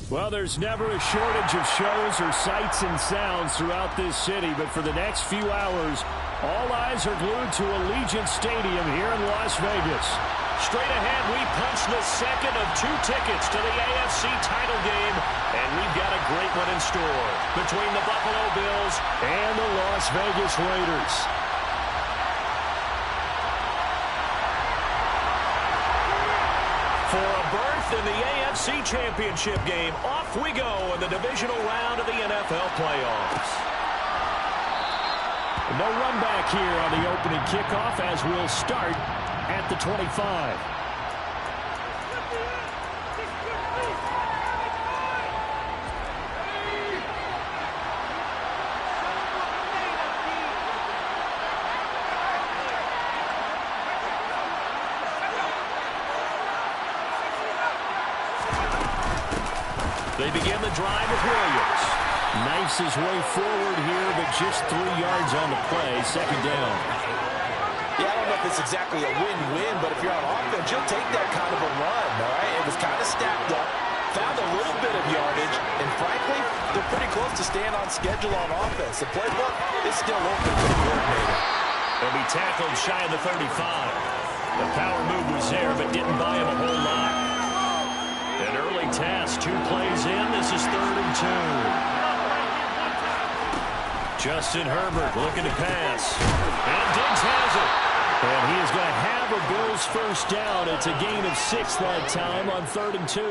Well, there's never a shortage of shows or sights and sounds throughout this city, but for the next few hours, all eyes are glued to Allegiant Stadium here in Las Vegas. Straight ahead, we punch the second of 2 tickets to the AFC title game, and we've got a great one in store between the Buffalo Bills and the Las Vegas Raiders. For a berth in the AFC Championship game, off we go in the divisional round of the NFL playoffs. No run back here on the opening kickoff as we'll start at the 25. They begin the drive with Williams. Knifes his way forward here, but just 3 yards on the play. Second down. Yeah, I don't know if it's exactly a win-win, but if you're on offense, you'll take that kind of a run, all right? It was kind of stacked up, found a little bit of yardage, and frankly, they're pretty close to staying on schedule on offense. The playbook is still open for the coordinator. They'll be tackled shy of the 35. The power move was there, but didn't buy him a whole lot. An early task, 2 plays in. This is 3rd and 2. Justin Herbert looking to pass. And Diggs has it. And he is going to have a Bills first down. It's a gain of 6 that time on 3rd and 2.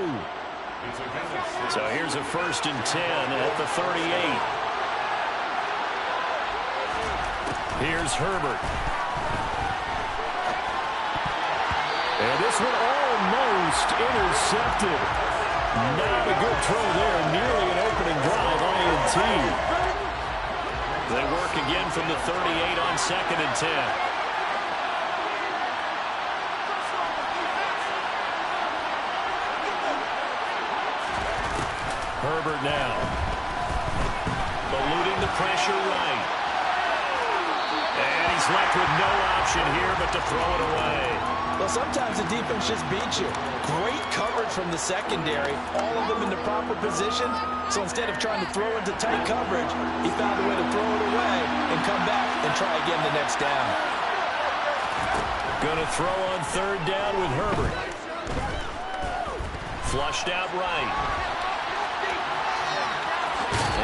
So here's a 1st and 10 at the 38. Here's Herbert. And this one almost intercepted. Not a good throw there. Nearly an opening drive, INT. They work again from the 38 on 2nd and 10. Herbert now. Eluding the pressure right. And he's left with no option here but to throw it away. Well, sometimes the defense just beats you. Great coverage from the secondary. All of them in the proper position. So instead of trying to throw into tight coverage, he found a way to throw it away and come back and try again the next down. Going to throw on 3rd down with Herbert. Flushed out right.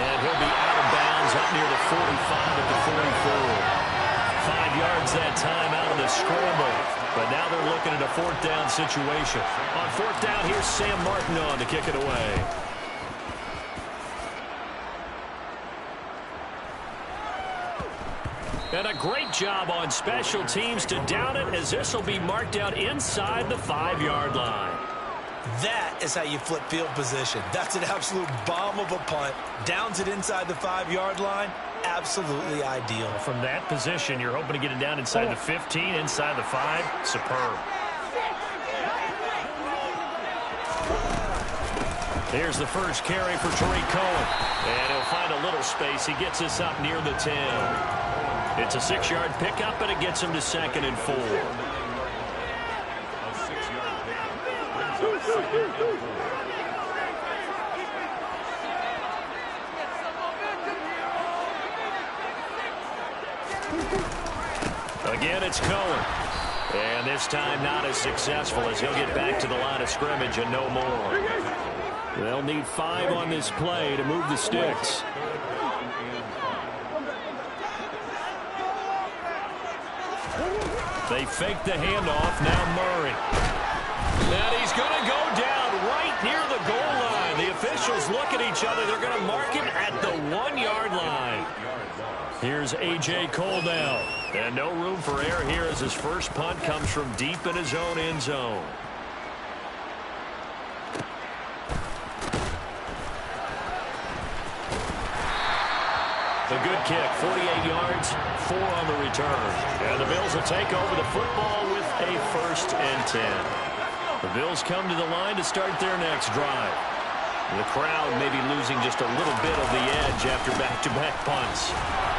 And he'll be out of bounds up near the 45 at the 44. 5 yards that time out of the scramble. But now they're looking at a 4th down situation. On 4th down, here's Sam Martin on to kick it away. And a great job on special teams to down it, as this will be marked out inside the 5-yard line. That is how you flip field position. That's an absolute bomb of a punt. Downs it inside the 5-yard line. Absolutely ideal. From that position, you're hoping to get it down inside the 15, inside the 5. Superb. Here's the first carry for Tariq Cohen. And he'll find a little space. He gets us up near the 10. It's a 6-yard pickup, and it gets him to 2nd and 4. Again, it's Cohen. And this time not as successful, as he'll get back to the line of scrimmage and no more. They'll need 5 on this play to move the sticks. They fake the handoff. Now Murray. And he's going to go down right near the goal line. The officials look at each other. They're going to mark him at the 1-yard line. Here's A.J. Cole now. And no room for error here as his first punt comes from deep in his own end zone. The good kick, 48 yards, 4 on the return. And the Bills will take over the football with a 1st and 10. The Bills come to the line to start their next drive. The crowd may be losing just a little bit of the edge after back-to-back punts.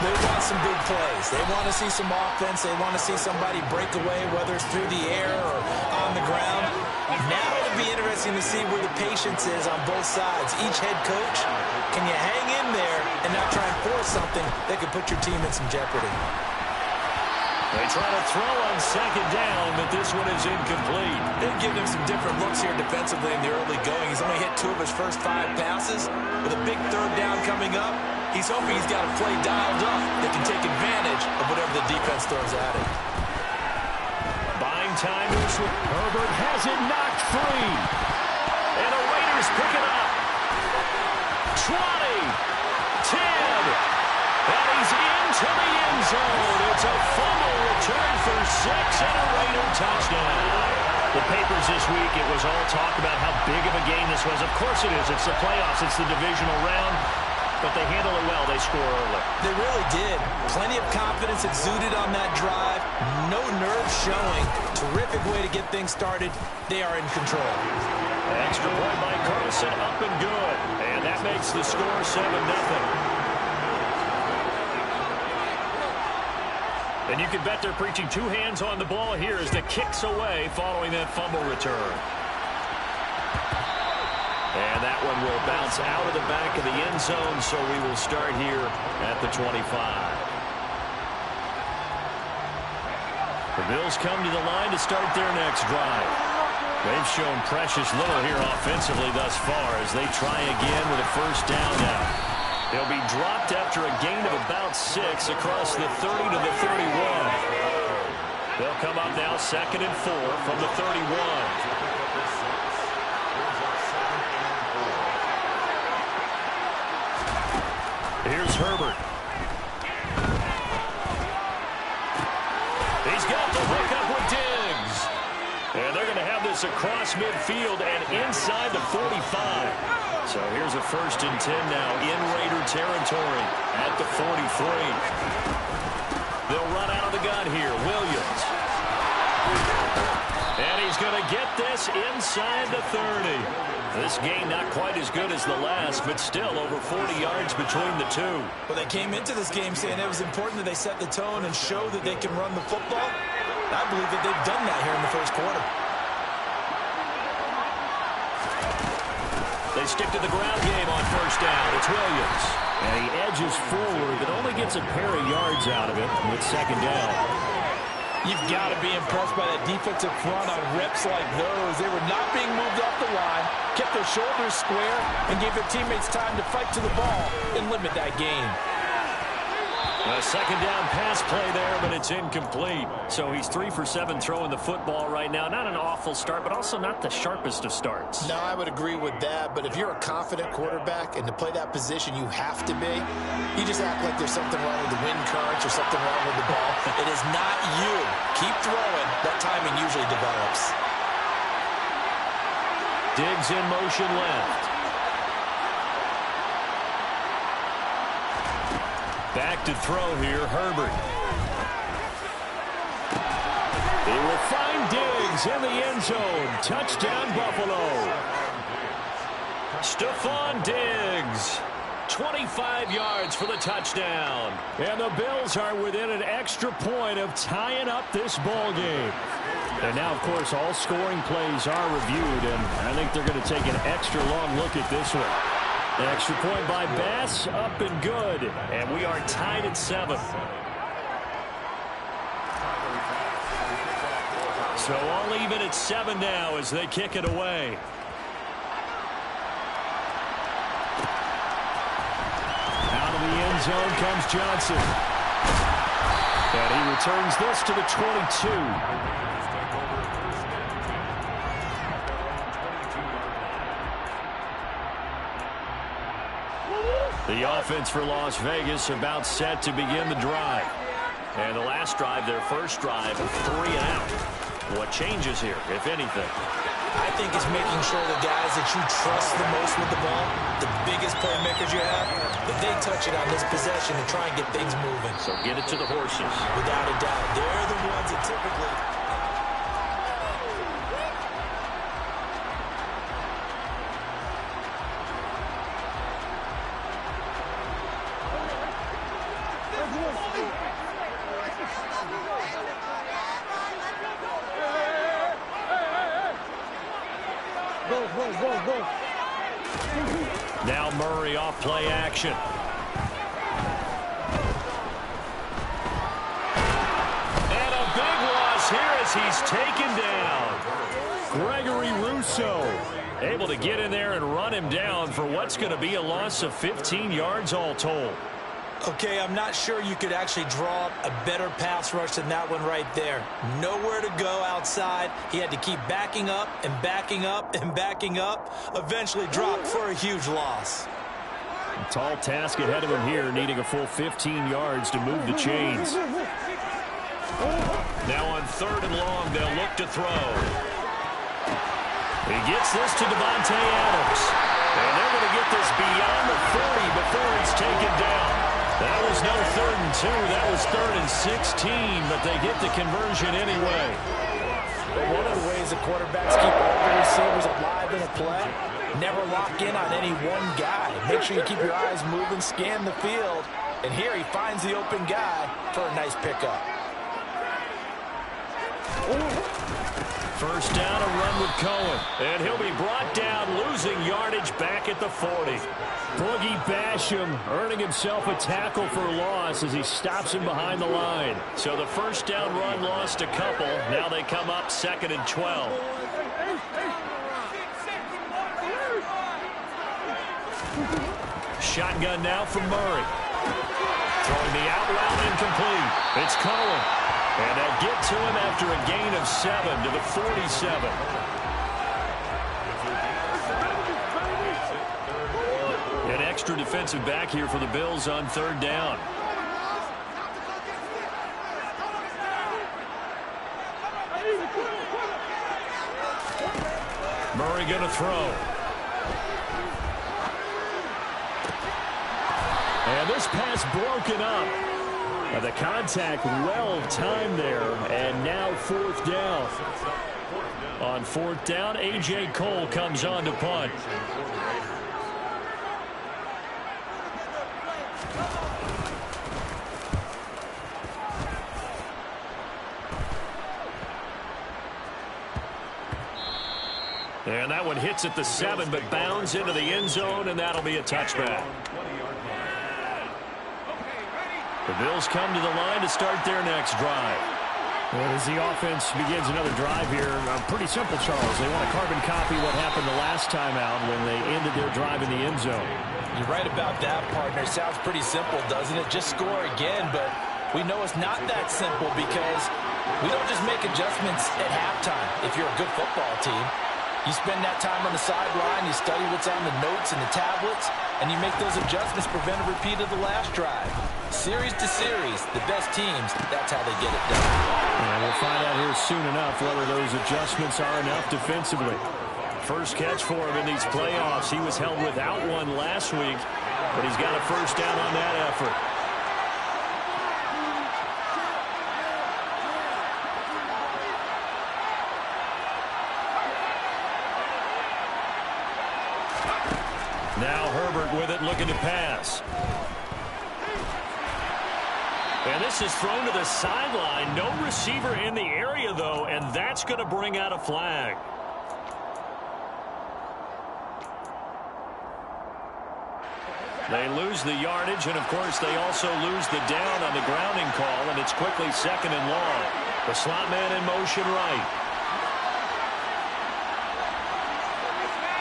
They want some big plays. They want to see some offense. They want to see somebody break away, whether it's through the air or on the ground. Now the be interesting to see where the patience is on both sides. Each head coach, can you hang in there and not try and force something that could put your team in some jeopardy? They try to throw on second down, but this one is incomplete. They've given him some different looks here defensively in the early going. He's only hit 2 of his first 5 passes. With a big third down coming up, he's hoping he's got a play dialed up that can take advantage of whatever the defense throws at him. Buying time. Herbert has it knocked free. And the Raiders pick it up. 20, 10. And he's into the end zone. It's a fumble return for 6 and a Raider touchdown. The papers this week, it was all talk about how big of a game this was. Of course it is. It's the playoffs. It's the divisional round. But they handle it well. They score early. They really did. Plenty of confidence exuded on that drive. No nerves showing. Terrific way to get things started. They are in control. Extra point by Carlson, up and good. And that makes the score 7-0. And you can bet they're preaching 2 hands on the ball here as the kick's away following that fumble return. And that one will bounce out of the back of the end zone, so we will start here at the 25. The Bills come to the line to start their next drive. They've shown precious little here offensively thus far as they try again with a first down now. He'll be dropped after a gain of about 6 across the 30 to the 31. They'll come up now 2nd and 4 from the 31. Here's Herbert. He's got the hook up with Diggs. And they're going to have this across midfield and inside the 45. So here's a 1st and 10 now in Raider territory at the 43. They'll run out of the gun here. Williams. And he's going to get this inside the 30. This game not quite as good as the last, but still over 40 yards between the two. Well, they came into this game saying it was important that they set the tone and show that they can run the football. I believe that they've done that here in the first quarter. They stick to the ground game on first down. It's Williams. And he edges forward, but only gets a pair of yards out of it with 2nd down. You've got to be impressed by that defensive front on reps like those. They were not being moved off the line, kept their shoulders square, and gave their teammates time to fight to the ball and limit that game. A 2nd down pass play there, but it's incomplete. So he's 3 for 7 throwing the football right now. Not an awful start, but also not the sharpest of starts. No, I would agree with that. But if you're a confident quarterback and to play that position you have to be, you just act like there's something wrong with the wind currents or something wrong with the ball. It is not you. Keep throwing. That timing usually develops. Diggs in motion left. Back to throw here, Herbert. He will find Diggs in the end zone. Touchdown, Buffalo. Stephon Diggs. 25 yards for the touchdown. And the Bills are within an extra point of tying up this ball game. And now, of course, all scoring plays are reviewed, and I think they're going to take an extra long look at this one. An extra point by Bass, up and good. And we are tied at 7. So all even at 7 now as they kick it away. Out of the end zone comes Johnson. And he returns this to the 22. The offense for Las Vegas about set to begin the drive. And the last drive, their first drive, 3 and out. What changes here, if anything? I think it's making sure the guys that you trust the most with the ball, the biggest playmakers you have, that they touch it on this possession and try and get things moving. So get it to the horses. Without a doubt. They're the ones that typically... Now Murray off play action. And a big loss here as he's taken down. Gregory Rousseau Able to get in there and run him down for what's going to be a loss of 15 yards all told. Okay, I'm not sure you could actually draw up a better pass rush than that one right there. Nowhere to go outside. He had to keep backing up and backing up and backing up. Eventually dropped for a huge loss. A tall task ahead of him here, needing a full 15 yards to move the chains. Now on 3rd and long, they'll look to throw. He gets this to Devontae Adams. And they're going to get this beyond the 40 before it's taken down. That was no 3rd and 2. That was 3rd and 16, but they get the conversion anyway. But one of the ways the quarterbacks keep all the receivers alive in a play, never lock in on any one guy. Make sure you keep your eyes moving, scan the field. And here he finds the open guy for a nice pickup. First down, a run with Cohen. And he'll be brought down, losing yardage back at the 40. Boogie Basham earning himself a tackle for loss as he stops him behind the line. So the first down run lost a couple. Now they come up 2nd and 12. Shotgun now from Murray. Throwing the out route incomplete. It's Cohen. And they'll get to him after a gain of 7 to the 47. An extra defensive back here for the Bills on 3rd down. Murray going to throw. And this pass broken up. The contact well timed there, and now 4th down. On 4th down, A.J. Cole comes on to punt. And that one hits at the 7, but bounds into the end zone, and that'll be a touchback. The Bills come to the line to start their next drive. Well, as the offense begins another drive here, pretty simple, Charles. They want to carbon copy what happened the last time out when they ended their drive in the end zone. You're right about that, partner. Sounds pretty simple, doesn't it? Just score again, but we know it's not that simple because we don't just make adjustments at halftime if you're a good football team. You spend that time on the sideline, you study what's on the notes and the tablets, and you make those adjustments, prevent a repeat of the last drive. Series to series, the best teams, that's how they get it done. And we'll find out here soon enough whether those adjustments are enough defensively. First catch for him in these playoffs. He was held without one last week, but he's got a first down on that effort. Now Herbert with it, looking to pass. And this is thrown to the sideline. No receiver in the area, though, and that's going to bring out a flag. They lose the yardage, and, of course, they also lose the down on the grounding call, and it's quickly 2nd and long. The slot man in motion right.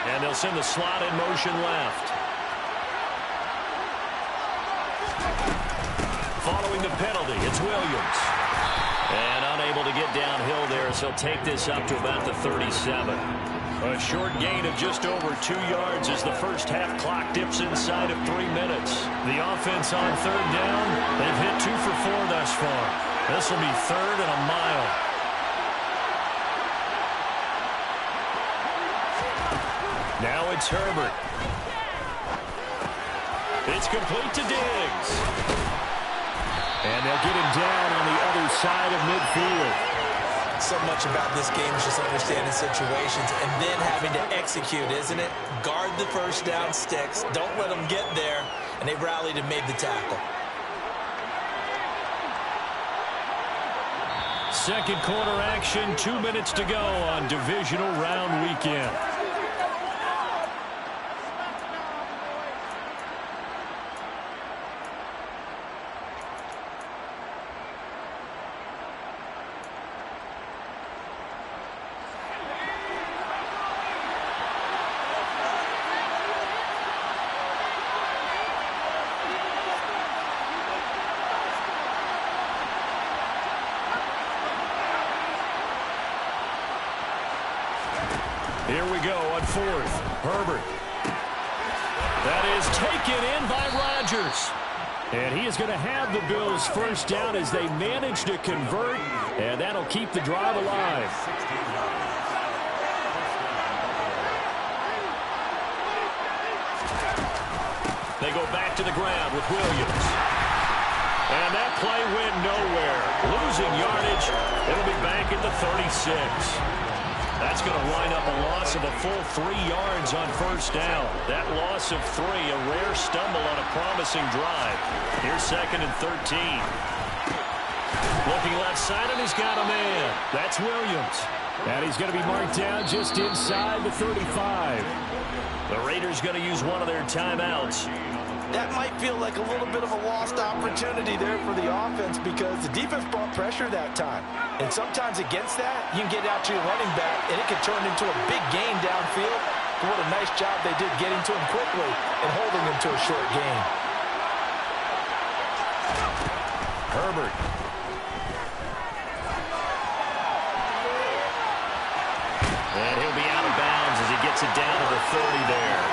And they'll send the slot in motion left. Following the penalty, it's Williams. And unable to get downhill there, so he'll take this up to about the 37. A short gain of just over 2 yards as the first half clock dips inside of 3 minutes. The offense on 3rd down, they've hit 2 for 4 thus far. This will be 3rd and a mile. Now it's Herbert. It's complete to Diggs. And they'll get him down on the other side of midfield. So much about this game is just understanding situations and then having to execute, isn't it? Guard the first down sticks. Don't let them get there. And they rallied and made the tackle. Second quarter action, 2 minutes to go on divisional round weekend. Here we go on fourth. Herbert. That is taken in by Rodgers. And he is going to have the Bills first down as they manage to convert, and that'll keep the drive alive. They go back to the ground with Williams. And that play went nowhere. Losing yardage. It'll be back at the 36. That's going to wind up a loss of a full 3 yards on first down. That loss of 3, a rare stumble on a promising drive. Here's 2nd and 13. Looking left side, and he's got a man. That's Williams. And he's going to be marked down just inside the 35. The Raiders going to use one of their timeouts. That might feel like a little bit of a lost opportunity there for the offense because the defense brought pressure that time. And sometimes against that, you can get out to your running back, and it can turn into a big gain downfield. But what a nice job they did getting to him quickly and holding him to a short gain. Herbert. And he'll be out of bounds as he gets it down to the 30 there.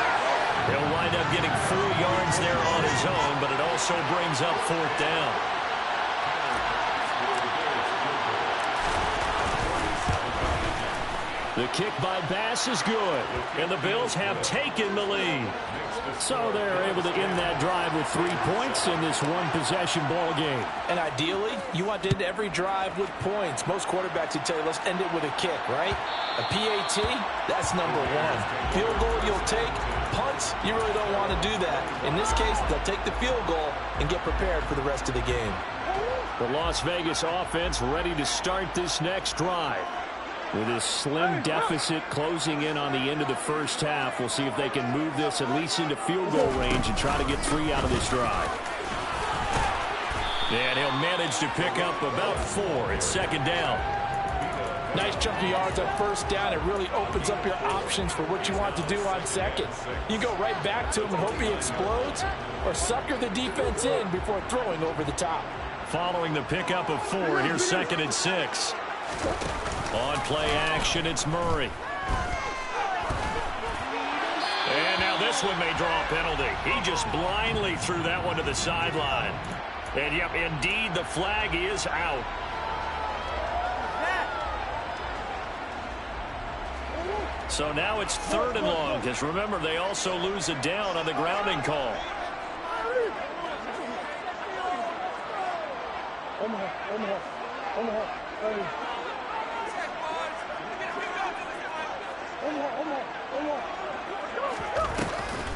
He'll wind up getting 4 yards there on his own, but it also brings up 4th down. The kick by Bass is good. And the Bills have taken the lead. So they're able to end that drive with 3 points in this one-possession ball game. And ideally, you want to end every drive with points. Most quarterbacks would tell you, let's end it with a kick, right? A PAT, that's number 1. Field goal you'll take. Punts, you really don't want to do that. In this case, they'll take the field goal and get prepared for the rest of the game. The Las Vegas offense ready to start this next drive. With this slim deficit closing in on the end of the first half, we'll see if they can move this at least into field goal range and try to get 3 out of this drive. And he'll manage to pick up about 4. It's 2nd down. Nice chunk of yards on first down. It really opens up your options for what you want to do on second. You go right back to him and hope he explodes, or sucker the defense in before throwing over the top. Following the pickup of 4, here's 2nd and 6. On play action, it's Murray. And now this one may draw a penalty. He just blindly threw that one to the sideline. And, yep, indeed, the flag is out. So now it's 3rd and long, because remember, they also lose a down on the grounding call.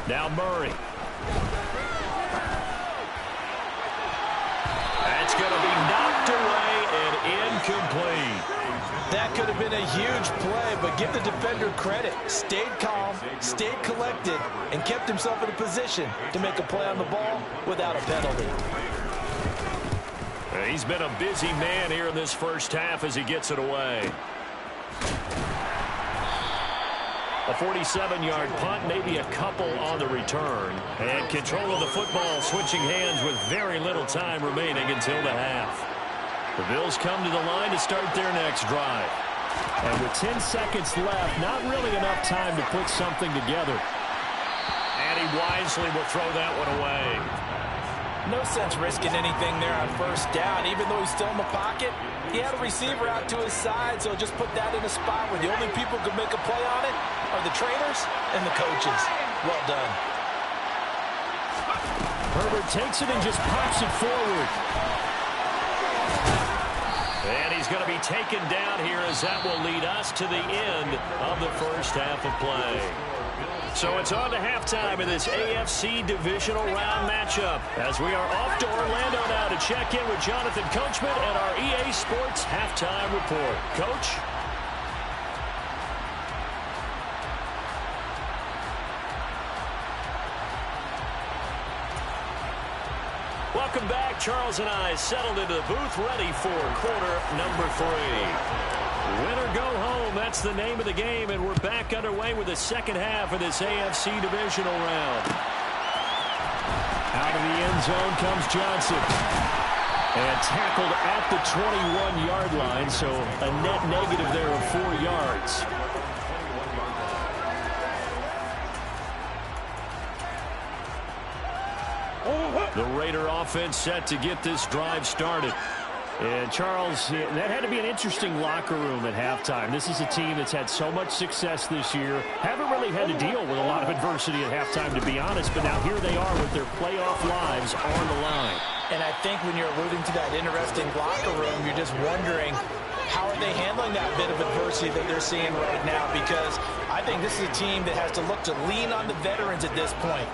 Now Murray. That's going to be knocked away and incomplete. That could have been a huge play, but give the defender credit. Stayed calm, stayed collected, and kept himself in a position to make a play on the ball without a penalty. He's been a busy man here in this first half as he gets it away. A 47-yard punt, maybe a couple on the return. And control of the football switching hands with very little time remaining until the half. The Bills come to the line to start their next drive. And with 10 seconds left, not really enough time to put something together. And he wisely will throw that one away. No sense risking anything there on first down. Even though he's still in the pocket, he had a receiver out to his side, so just put that in a spot where the only people who can make a play on it are the trainers and the coaches. Well done. Herbert takes it and just pops it forward. And he's going to be taken down here as that will lead us to the end of the first half of play. So it's on to halftime in this AFC divisional round matchup as we are off to Orlando now to check in with Jonathan Coachman and our EA Sports halftime report. Coach? Welcome back. Charles and I settled into the booth ready for quarter number 3. Win or go home, that's the name of the game, and we're back underway with the second half of this AFC divisional round. Out of the end zone comes Johnson. And tackled at the 21-yard line, so a net negative there of 4 yards. The Raider offense set to get this drive started. And, Charles, that had to be an interesting locker room at halftime. This is a team that's had so much success this year. Haven't really had to deal with a lot of adversity at halftime, to be honest. But now here they are with their playoff lives on the line. And I think when you're alluding to that interesting locker room, you're just wondering, how are they handling that bit of adversity that they're seeing right now? Because I think this is a team that has to look to lean on the veterans at this point.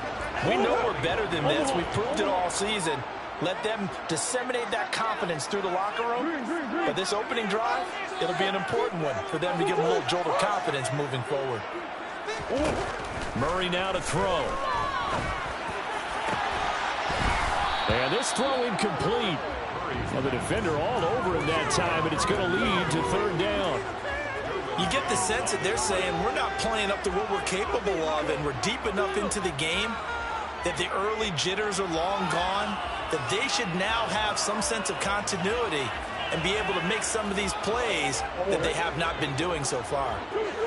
We know we're better than this. We've proved it all season. Let them disseminate that confidence through the locker room. But this opening drive, it'll be an important one for them to give them a little jolt of confidence moving forward. Murray now to throw. And this throw incomplete. Well, the defender all over him that time, and it's going to lead to third down. You get the sense that they're saying we're not playing up to what we're capable of, and we're deep enough into the game that the early jitters are long gone, that they should now have some sense of continuity and be able to make some of these plays that they have not been doing so far.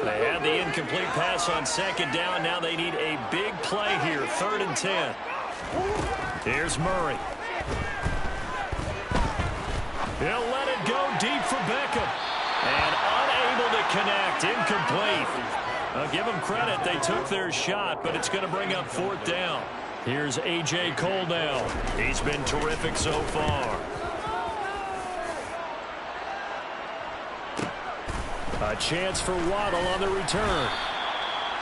They had the incomplete pass on second down. Now they need a big play here, 3rd and 10. Here's Murray. He'll let it go deep for Beckham. And unable to connect, incomplete. I'll give them credit, they took their shot, but it's going to bring up 4th down. Here's A.J. Cole now. He's been terrific so far. A chance for Waddle on the return.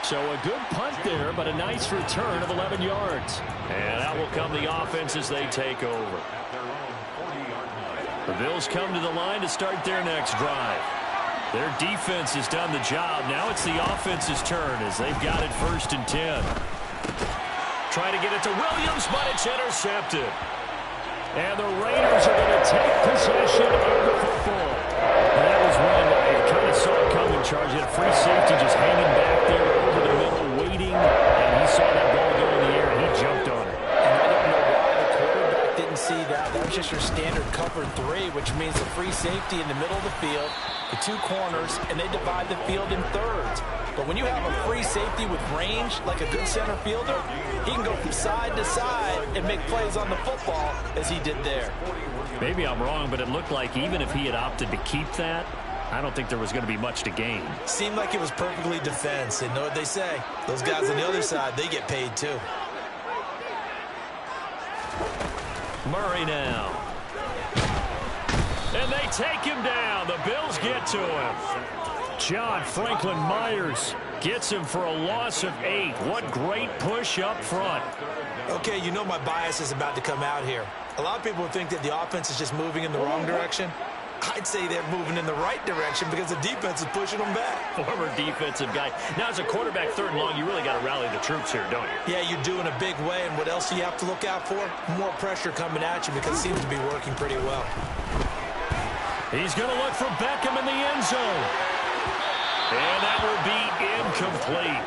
So a good punt there, but a nice return of 11 yards. And out will come the offense as they take over. The Bills come to the line to start their next drive. Their defense has done the job. Now it's the offense's turn as they've got it 1st and 10. Trying to get it to Williams, but it's intercepted. And the Raiders are going to take possession of the football. And that was one I kind of saw it coming, Charge. He had a free safety just hanging back there over the middle, waiting. And he saw that ball go in the air, and he jumped on it. And I don't know why the quarterback didn't see that. That was just your standard cover 3, which means a free safety in the middle of the field, the 2 corners, and they divide the field in thirds. But when you have a free safety with range, like a good center fielder, he can go from side to side and make plays on the football as he did there. Maybe I'm wrong, but it looked like even if he had opted to keep that, I don't think there was going to be much to gain. Seemed like it was perfectly defense. And know what they say? Those guys on the other side, they get paid too. Murray now. And they take him down. The Bills get to him. John Franklin Myers gets him for a loss of 8. What great push up front. Okay, you know my bias is about to come out here. A lot of people think that the offense is just moving in the wrong direction. I'd say they're moving in the right direction because the defense is pushing them back. Former defensive guy. Now, as a quarterback 3rd and long, you really got to rally the troops here, don't you? Yeah, you do in a big way. And what else do you have to look out for? More pressure coming at you because it seems to be working pretty well. He's going to look for Beckham in the end zone. And that will be incomplete.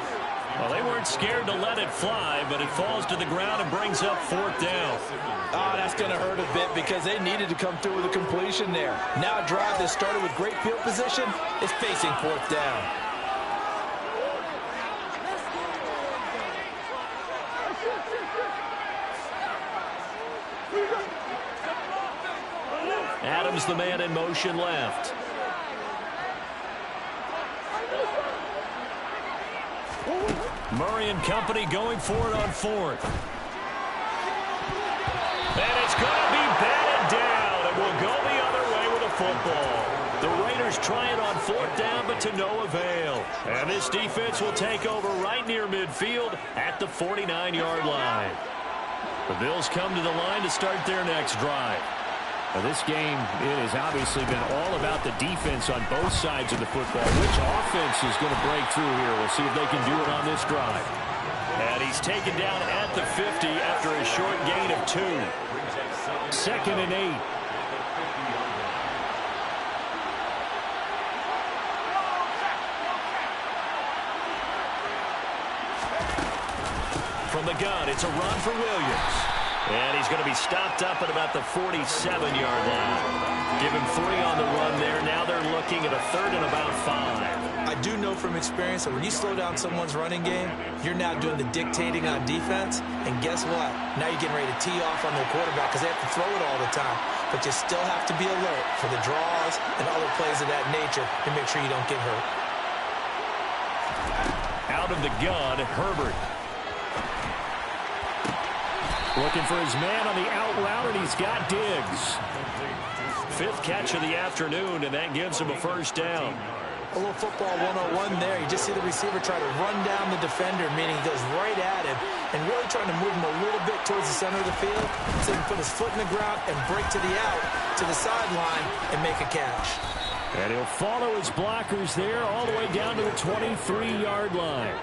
Well, they weren't scared to let it fly, but it falls to the ground and brings up 4th down. Oh, that's going to hurt a bit because they needed to come through with a completion there. Now a drive that started with great field position is facing 4th down. Adams, the man in motion left. Murray and company going for it on 4th. And it's going to be batted down, and we'll go the other way with a football. The Raiders try it on 4th down, but to no avail. And this defense will take over right near midfield at the 49-yard line. The Bills come to the line to start their next drive. Now, this game, it has obviously been all about the defense on both sides of the football. Which offense is going to break through here? We'll see if they can do it on this drive. And he's taken down at the 50 after a short gain of 2. 2nd and 8. From the gun, it's a run for Williams. And he's going to be stopped up at about the 47-yard line. Give him 3 on the run there. Now they're looking at a 3rd and about 5. I do know from experience that when you slow down someone's running game, you're now doing the dictating on defense. And guess what? Now you're getting ready to tee off on their quarterback because they have to throw it all the time. But you still have to be alert for the draws and other plays of that nature to make sure you don't get hurt. Out of the gun, Herbert. Looking for his man on the out route, and he's got Diggs. 5th catch of the afternoon, and that gives him a first down. A little football 101 there. You just see the receiver try to run down the defender, meaning he goes right at him and really trying to move him a little bit towards the center of the field so he can put his foot in the ground and break to the out, to the sideline, and make a catch. And he'll follow his blockers there all the way down to the 23-yard line.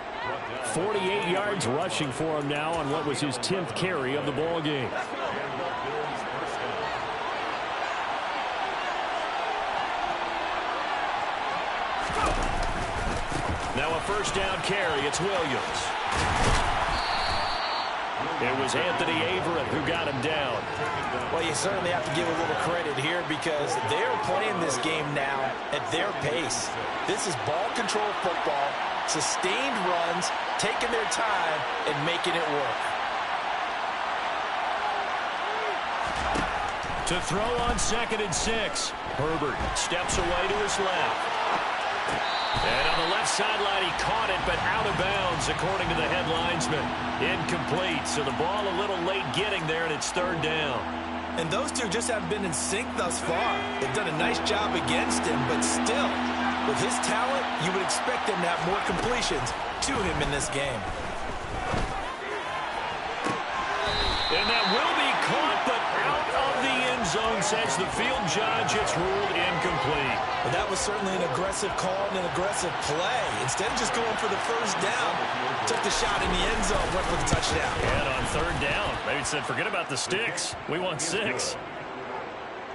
48 yards rushing for him now on what was his 10th carry of the ball game. Now a first down carry. It's Williams. It was Anthony Averett who got him down. Well, you certainly have to give a little credit here because they're playing this game now at their pace. This is ball control football, sustained runs, taking their time, and making it work. To throw on 2nd and 6. Herbert steps away to his left. And on the left sideline, he caught it, but out of bounds, according to the head linesman. Incomplete, so the ball a little late getting there, and it's 3rd down. And those two just haven't been in sync thus far. They've done a nice job against him, but still, with his talent, you would expect them to have more completions to him in this game. And that will be caught, but out of the end zone, says the field judge. It's ruled incomplete. Well, that was certainly an aggressive call and an aggressive play. Instead of just going for the first down, took the shot in the end zone, went for the touchdown. And on 3rd down, they said, forget about the sticks. We want 6.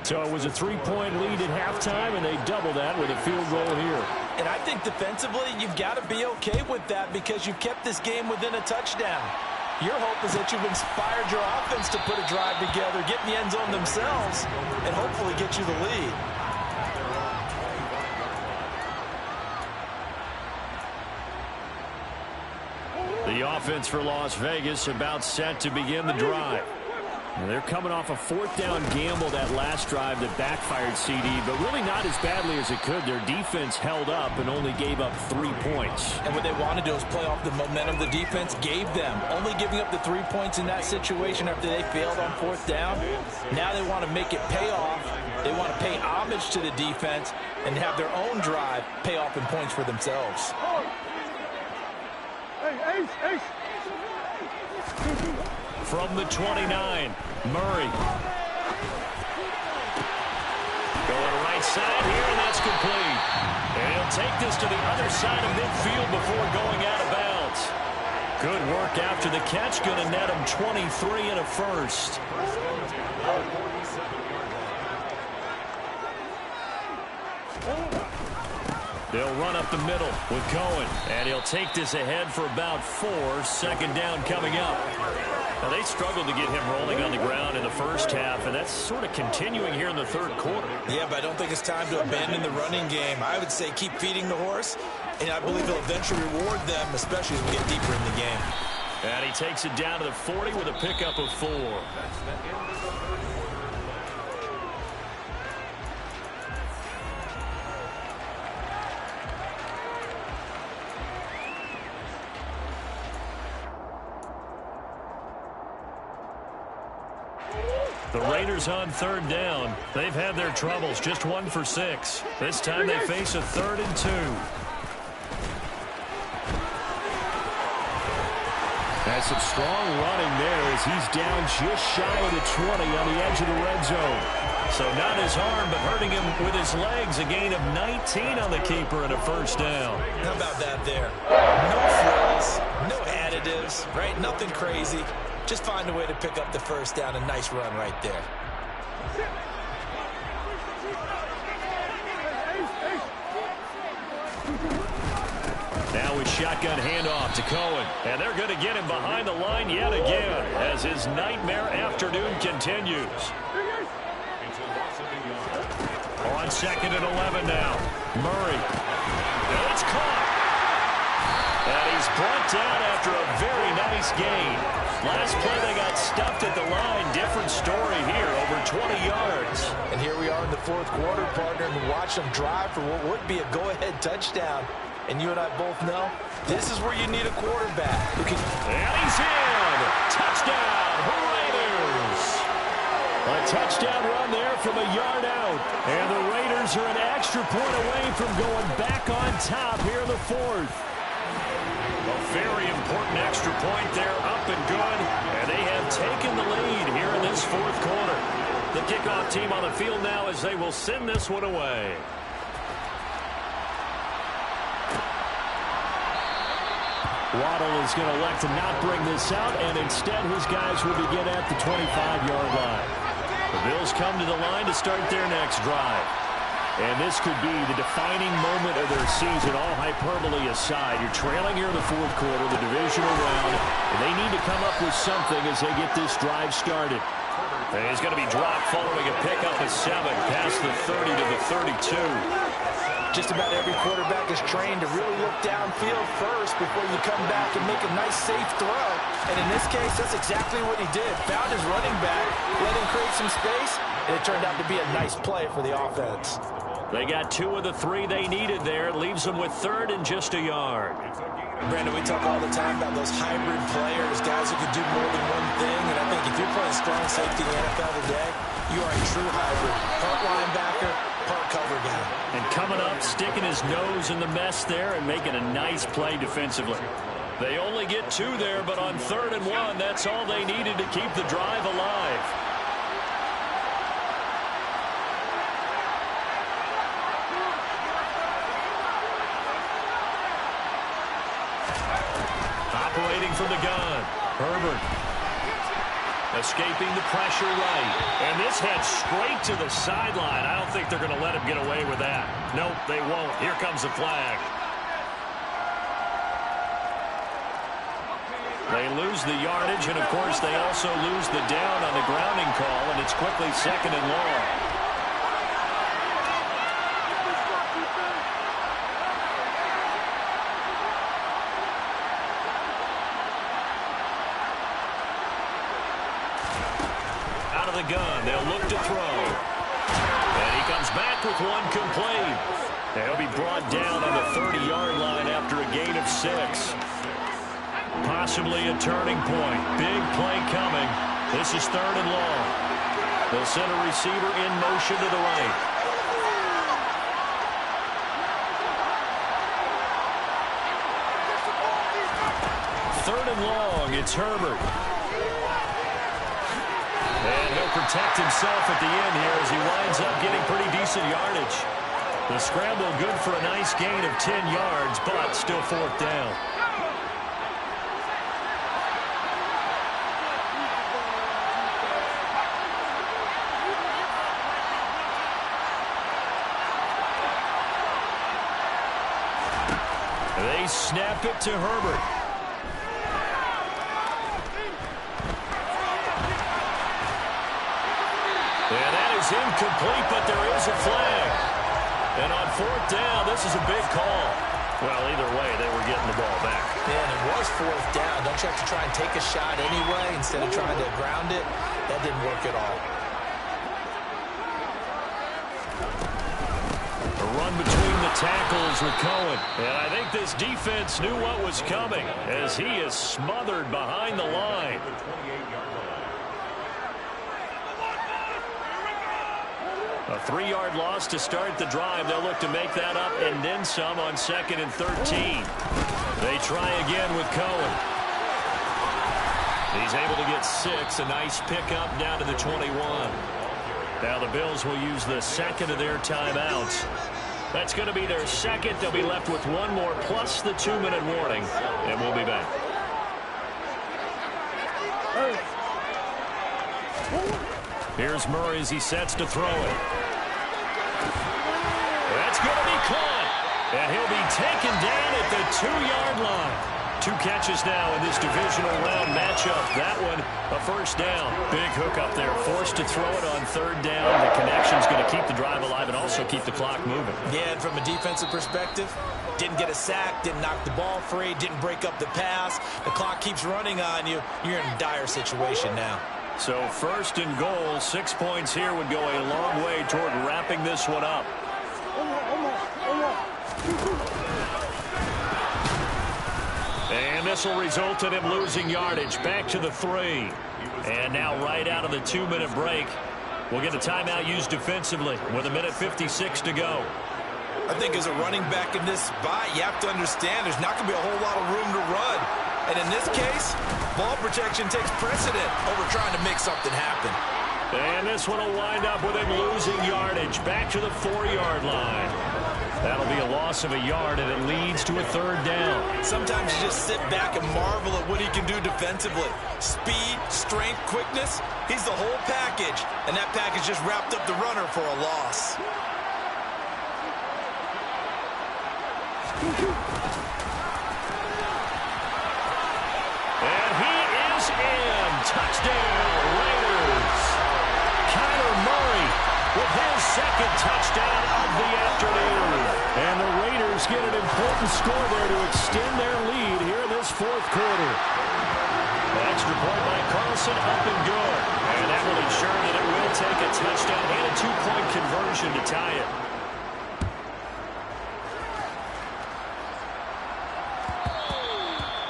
So it was a 3-point lead at halftime, and they double that with a field goal here. And I think defensively, you've got to be okay with that because you've kept this game within a touchdown. Your hope is that you've inspired your offense to put a drive together, get in the end zone themselves, and hopefully get you the lead. The offense for Las Vegas about set to begin the drive. And they're coming off a 4th down gamble that last drive that backfired CD, but really not as badly as it could. Their defense held up and only gave up 3 points. And what they want to do is play off the momentum the defense gave them. Only giving up the 3 points in that situation after they failed on 4th down. Now they want to make it pay off. They want to pay homage to the defense and have their own drive pay off in points for themselves. From the 29, Murray. Going right side here, and that's complete. And he'll take this to the other side of midfield before going out of bounds. Good work after the catch. Going to net him 23 and a first. They'll run up the middle with Cohen. And he'll take this ahead for about 4. 2nd down coming up. Now, they struggled to get him rolling on the ground in the first half, and that's sort of continuing here in the 3rd quarter. Yeah, but I don't think it's time to abandon the running game. I would say keep feeding the horse, and I believe he'll eventually reward them, especially as we get deeper in the game. And he takes it down to the 40 with a pickup of 4. The Raiders on 3rd down. They've had their troubles, just 1 for 6. This time they face a 3rd and 2. That's some strong running there as he's down just shy of the 20 on the edge of the red zone. So not his arm, but hurting him with his legs. A gain of 19 on the keeper and a first down. How about that there? No frills, no additives, right? Nothing crazy. Just find a way to pick up the first down. A nice run right there. Now with shotgun handoff to Cohen. And they're going to get him behind the line yet again as his nightmare afternoon continues. On 2nd and 11 now. Murray. And it's caught. And he's brought down after a very nice gain. Last play they got stuffed at the line. Different story here, over 20 yards. And here we are in the fourth quarter, partner, and watch them drive for what would be a go-ahead touchdown. And you and I both know this is where you need a quarterback who can... And he's in! Touchdown, Raiders! A touchdown run there from a yard out. And the Raiders are an extra point away from going back on top here in the fourth. A very important extra point there, up and good. And they have taken the lead here in this fourth quarter. The kickoff team on the field now as they will send this one away. Waddle is going to elect to not bring this out, and instead his guys will begin at the 25-yard line. The Bills come to the line to start their next drive. And this could be the defining moment of their season, all hyperbole aside. You're trailing here in the fourth quarter, the divisional round, and they need to come up with something as they get this drive started. And he's going to be dropped following a pickup of 7 past the 30 to the 32. Just about every quarterback is trained to really look downfield first before you come back and make a nice, safe throw. And in this case, that's exactly what he did. Found his running back, let him create some space, and it turned out to be a nice play for the offense. They got 2 of the 3 they needed there. It leaves them with 3rd and just a yard. Brandon, we talk all the time about those hybrid players, guys who could do more than one thing. And I think if you're playing strong safety in the NFL today, you are a true hybrid. Part linebacker, part cover guy. And coming up, sticking his nose in the mess there and making a nice play defensively. They only get 2 there, but on 3rd and 1, that's all they needed to keep the drive alive. Operating from the gun, Herbert. Escaping the pressure right. And this head straight to the sideline. I don't think they're going to let him get away with that. Nope, they won't. Here comes the flag. They lose the yardage, and of course they also lose the down on the grounding call, and it's quickly 2nd and long. Gun. They'll look to throw. And he comes back with one complete. And he'll be brought down on the 30-yard line after a gain of 6. Possibly a turning point. Big play coming. This is 3rd and long. They'll send a receiver in motion to the right. Third and long. It's Herbert. And he'll protect himself at the end here as he winds up getting pretty decent yardage. The scramble good for a nice gain of 10 yards, but still 4th down. They snap it to Herbert. And that is incomplete, but there is a flag. And on 4th down, this is a big call. Well, either way, they were getting the ball back. Yeah, and it was 4th down. Don't you have to try and take a shot anyway instead of trying to ground it? That didn't work at all. A run between the tackles with Cohen. And I think this defense knew what was coming as he is smothered behind the line. A 3-yard loss to start the drive. They'll look to make that up and then some on 2nd and 13. They try again with Cohen. He's able to get 6. A nice pickup down to the 21. Now the Bills will use the 2nd of their timeouts. That's going to be their 2nd. They'll be left with 1 more plus the 2-minute warning. And we'll be back. Here's Murray as he sets to throw it. That's going to be caught. And he'll be taken down at the 2-yard line. 2 catches now in this divisional round matchup. That one, a 1st down. Big hook up there. Forced to throw it on 3rd down. The connection's going to keep the drive alive and also keep the clock moving. Yeah, and from a defensive perspective, didn't get a sack, didn't knock the ball free, didn't break up the pass. The clock keeps running on you. You're in a dire situation now. So 1st and goal, 6 points here would go a long way toward wrapping this one up. And this will result in him losing yardage. Back to the 3. And now right out of the 2-minute break, we'll get a timeout used defensively with 1:56 to go. I think as a running back in this spot, you have to understand there's not going to be a whole lot of room to run. And in this case, ball protection takes precedent over trying to make something happen. And this one will wind up with him losing yardage. Back to the 4-yard line. That'll be a loss of a yard, and it leads to a 3rd down. Sometimes you just sit back and marvel at what he can do defensively. Speed, strength, quickness, he's the whole package. And that package just wrapped up the runner for a loss. And he is in. Touchdown, Raiders. Kyler Murray with his 2nd touchdown of the afternoon. And the Raiders get an important score there to extend their lead here in this 4th quarter. An extra point by Carlson, up and good. And that will ensure that it will take a touchdown and a 2-point conversion to tie it.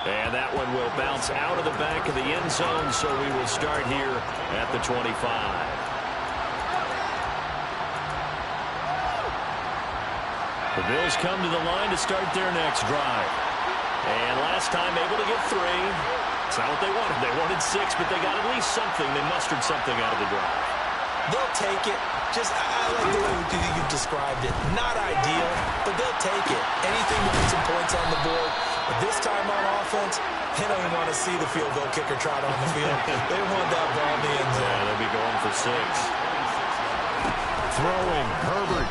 And that one will bounce out of the back of the end zone, so we will start here at the 25. The Bills come to the line to start their next drive. And last time able to get 3. It's not what they wanted. They wanted 6, but they got at least something. They mustered something out of the drive. They'll take it. I like the way you described it. Not ideal, but they'll take it. Anything to put some points on the board. But this time on offense, they don't even want to see the field goal kicker trot on the field. They want that ball in the end zone. Yeah, they'll be going for 6. Throwing, Herbert.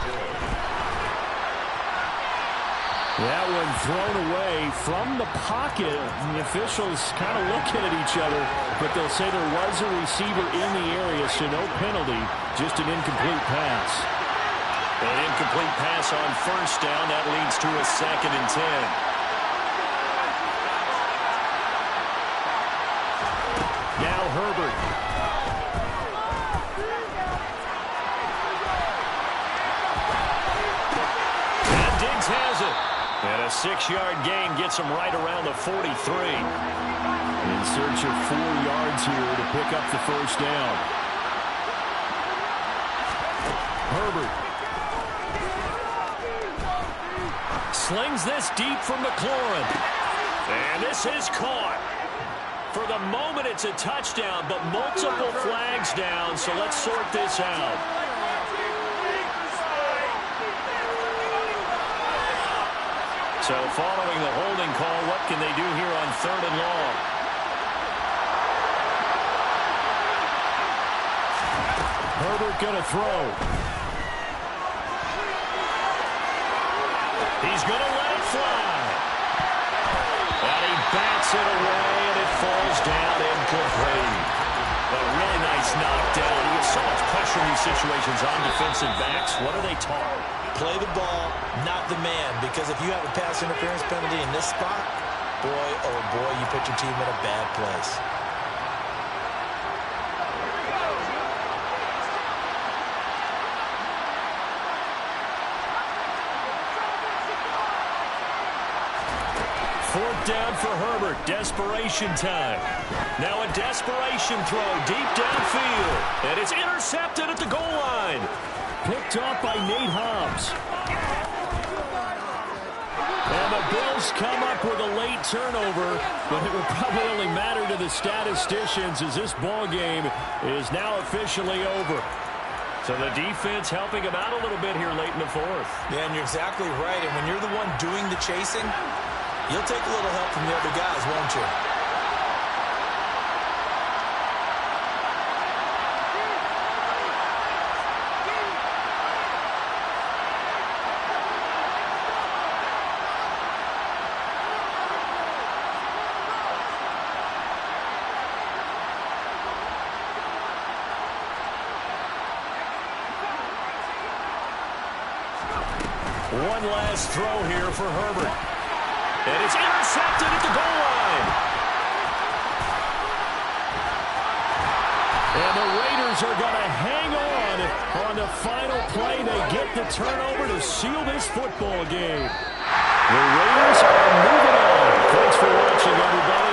That one thrown away from the pocket. The officials kind of looking at each other, but they'll say there was a receiver in the area, so no penalty, just an incomplete pass. An incomplete pass on 1st down. That leads to a 2nd and 10. Now Herbert. And Diggs has it. And a 6-yard gain gets him right around the 43. In search of 4 yards here to pick up the 1st down. Herbert. Slings this deep from McLaurin. And this is caught. For the moment, it's a touchdown, but multiple flags down, so let's sort this out. So following the holding call, what can they do here on 3rd and long? Herbert going to throw. He's going to let it fly. And he bats it away, and it falls down incomplete. A really nice knockdown. You get so much pressure in these situations on defensive backs. What are they taught? Play the ball, not the man, because if you have a pass interference penalty in this spot, boy, oh boy, you put your team in a bad place. Fourth down for Herbert. Desperation time. Now a desperation throw deep downfield. And it's intercepted at the goal line. Picked off by Nate Hobbs. And the Bills come up with a late turnover, but it will probably only matter to the statisticians as this ball game is now officially over. So the defense helping them out a little bit here late in the 4th. Yeah, and you're exactly right. And when you're the one doing the chasing, you'll take a little help from the other guys, won't you? One last throw here for Herbert. And it's intercepted at the goal line. And the Raiders are going to hang on the final play. They get the turnover to seal this football game. The Raiders are moving on. Thanks for watching, everybody.